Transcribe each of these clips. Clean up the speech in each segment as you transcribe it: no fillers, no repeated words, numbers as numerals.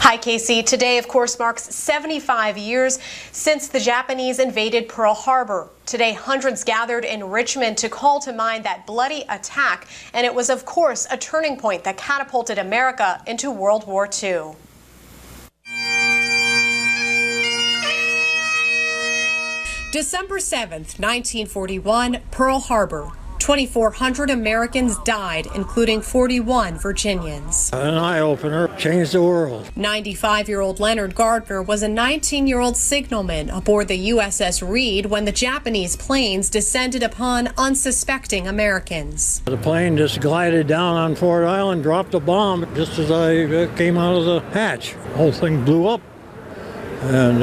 Hi, Casey. Today, of course, marks 75 years since the Japanese invaded Pearl Harbor. Today, hundreds gathered in Richmond to call to mind that bloody attack, and it was, of course, a turning point that catapulted America into World War II. December 7th, 1941, Pearl Harbor. 2,400 Americans died, including 41 Virginians. An eye-opener, changed the world. 95-year-old Leonard Gardner was a 19-year-old signalman aboard the USS Reed when the Japanese planes descended upon unsuspecting Americans. The plane just glided down on Ford Island, dropped a bomb just as I came out of the hatch. The whole thing blew up. And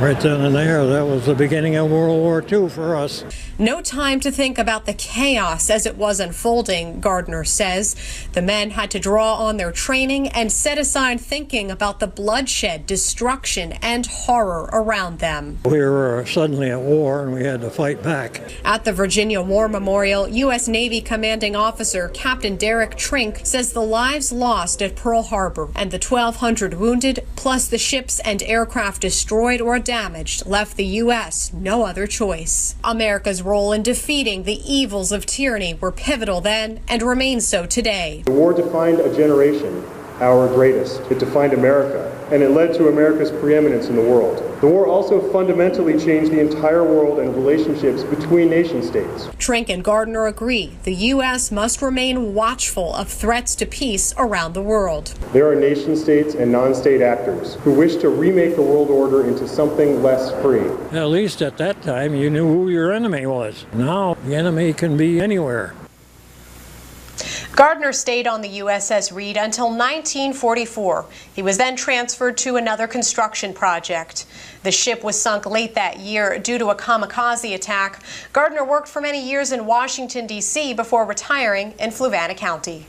right then and there, that was the beginning of World War II for us. No time to think about the chaos as it was unfolding, Gardner says. The men had to draw on their training and set aside thinking about the bloodshed, destruction, and horror around them. We were suddenly at war and we had to fight back. At the Virginia War Memorial, U.S. Navy Commanding Officer Captain Derek Trink says the lives lost at Pearl Harbor and the 1,200 wounded, plus the ships and aircraft destroyed or damaged, left the U.S. no other choice. America's role in defeating the evils of tyranny were pivotal then and remain so today. The war defined a generation, our greatest. It defined America, and it led to America's preeminence in the world. The war also fundamentally changed the entire world and relationships between nation states. Trink and Gardner agree the U.S. must remain watchful of threats to peace around the world. There are nation states and non-state actors who wish to remake the world order into something less free. At least at that time, you knew who your enemy was. Now, the enemy can be anywhere. Gardner stayed on the USS Reed until 1944. He was then transferred to another construction project. The ship was sunk late that year due to a kamikaze attack. Gardner worked for many years in Washington, D.C. before retiring in Fluvanna County.